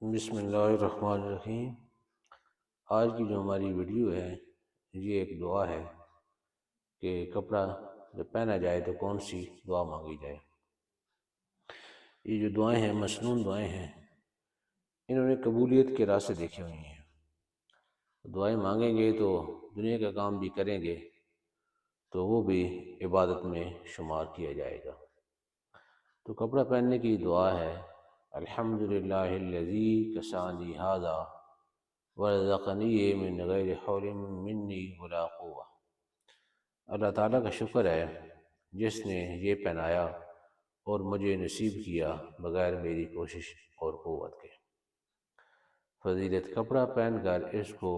بسم اللہ الرحمن الرحیم۔ آج کی جو ہماری ویڈیو ہے یہ ایک دعا ہے کہ کپڑا جب پہنا جائے تو کون سی دعا مانگی جائے۔ یہ جو دعائیں ہیں مسنون دعائیں ہیں، انہوں نے قبولیت کے راستے دیکھے ہوئے ہیں۔ دعائیں مانگیں گے تو دنیا کا کام بھی کریں گے تو وہ بھی عبادت میں شمار کیا جائے گا۔ تو کپڑا پہننے کی دعا ہے، الحمدللہ الذی کسانی ھذا ورزقنی من غیر حول منی ولا قوہ۔ اللہ تعالیٰ کا شکر ہے جس نے یہ پہنایا اور مجھے نصیب کیا بغیر میری کوشش اور قوت کے۔ فضیلت کپڑا پہن کر اس کو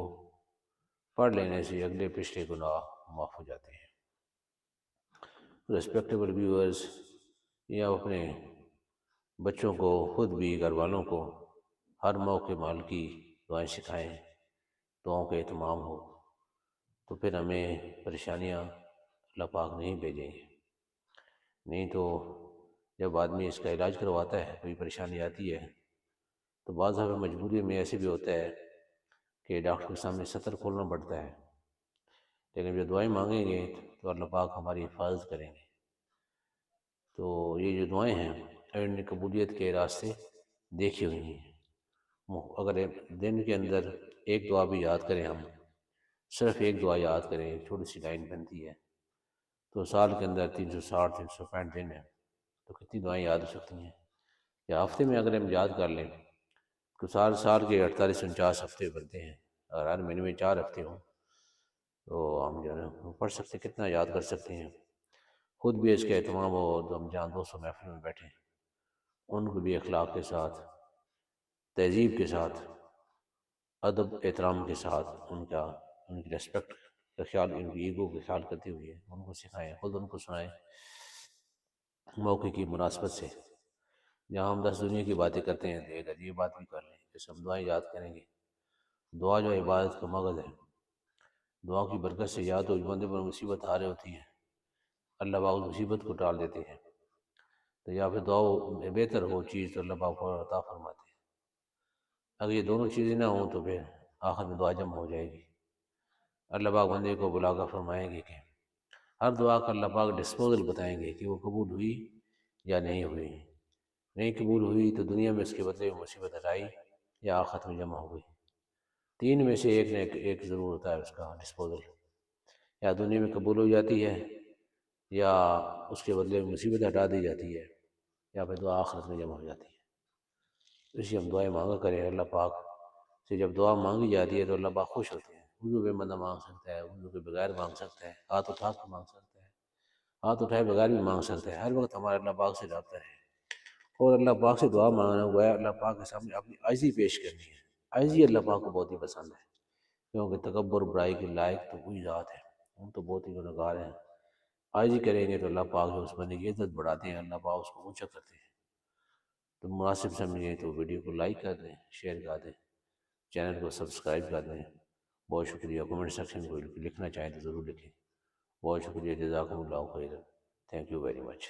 پڑھ لینے سے اگلے پچھلے گناہ معاف ہو جاتے ہیں۔ ریسپیکٹیبل ویورز، یہ اپنے بچوں کو، خود بھی، گھر والوں کو ہر موقع مال کی دعائیں سکھائیں، دعاؤں کا اہتمام ہو، تو پھر ہمیں پریشانیاں اللہ پاک نہیں بھیجیں گے۔ نہیں تو جب آدمی اس کا علاج کرواتا ہے کوئی پریشانی آتی ہے تو بعض دفعہ مجبوری میں ایسے بھی ہوتا ہے کہ ڈاکٹر کے سامنے سطر کھولنا پڑتا ہے، لیکن جو دعائیں مانگیں گے تو اللہ پاک ہماری حفاظت کریں گے۔ تو یہ جو دعائیں ہیں ان نے قبولیت کے راستے دیکھے ہوئے ہیں۔ اگر دن کے اندر ایک دعا بھی یاد کریں، ہم صرف ایک دعا یاد کریں، چھوٹی سی لائن بنتی ہے، تو سال کے اندر 360 365 دن ہیں، تو کتنی دعائیں یاد ہو سکتی ہیں۔ یا ہفتے میں اگر ہم یاد کر لیں تو سال کے 48 49 ہفتے بنتے ہیں۔ اگر ہر مہینے میں 4 ہفتے ہوں تو ہم جو ہے پڑھ سکتے، کتنا یاد کر سکتے ہیں۔ خود بھی اس کا اہتمام ہو تو ہم جہاں 200 محفل میں بیٹھیں، ان کو بھی اخلاق کے ساتھ، تہذیب کے ساتھ، ادب احترام کے ساتھ ان کی ریسپیکٹ کا خیال، ان کی ایگو کا خیال کرتے ہوئے ان کو سکھائیں، خود ان کو سنائیں۔ موقع کی مناسبت سے جہاں ہم 10 دنیا کی باتیں کرتے ہیں تو ادھر یہ بات بھی کر لیں، جیسے ہم دعائیں یاد کریں گے۔ دعا جو عبادت کا مغز ہے، دعا کی برکت سے یا تو بندے پر مصیبت آ رہی ہوتی ہے، اللہ پاک اس مصیبت کو ٹال دیتے ہیں، تو یا پھر دعا بہتر ہو چیز تو اللہ پاک فوراً عطا فرماتے ہیں۔ اگر یہ دونوں چیزیں نہ ہوں تو پھر آخر میں دعا جمع ہو جائے گی۔ اللہ پاک بندے کو بلا کر فرمائیں گے کہ ہر دعا کا اللہ پاک ڈسپوزل بتائیں گے کہ وہ قبول ہوئی یا نہیں ہوئی۔ نہیں قبول ہوئی تو دنیا میں اس کے بدلے میں مصیبت آئی یا آخرت میں جمع ہو گئی۔ 3 میں سے ایک نے ایک ضرور ہوتا ہے اس کا ڈسپوزل، یا دنیا میں قبول ہو جاتی ہے یا اس کے بدلے میں مصیبت ہٹا دی جاتی ہے یا پھر دعا آخرت میں جمع ہو جاتی ہے۔ اس لیے ہم دعائیں مانگا کریں۔ اللہ پاک سے جب دعا مانگی جاتی ہے تو اللہ پاک خوش ہوتے ہیں۔ وضو بے بندہ مانگ سکتا ہے، وضو کے بغیر مانگ سکتا ہے، ہاتھ اٹھا کے مانگ سکتا ہے، ہاتھ اٹھائے بغیر بھی مانگ سکتا ہے۔ ہر وقت ہمارا اللہ پاک سے رابطہ ہے، اور اللہ پاک سے دعا مانگنا ہوا ہے اللہ پاک کے سامنے اپنی عاجزی پیش کرنی ہے۔ عاجزی اللہ پاک کو بہت ہی پسند ہے، کیونکہ تکبر برائی کے لائق تو وہی ذات ہے، ہم تو بہت ہی گنہگار ہیں۔ عاجزی کریں گے تو اللہ پاک جو اس بندے کی عزت بڑھاتے ہیں، اللہ پاک اس کو اونچا کرتے ہیں۔ تو مناسب سمجھیں تو ویڈیو کو لائک کر دیں، شیئر کر دیں، چینل کو سبسکرائب کر دیں۔ بہت شکریہ۔ کمنٹ سیکشن میں کوئی لکھنا چاہیں تو ضرور لکھیں۔ بہت شکریہ۔ جزاکم اللہ خیر۔ Thank you very much.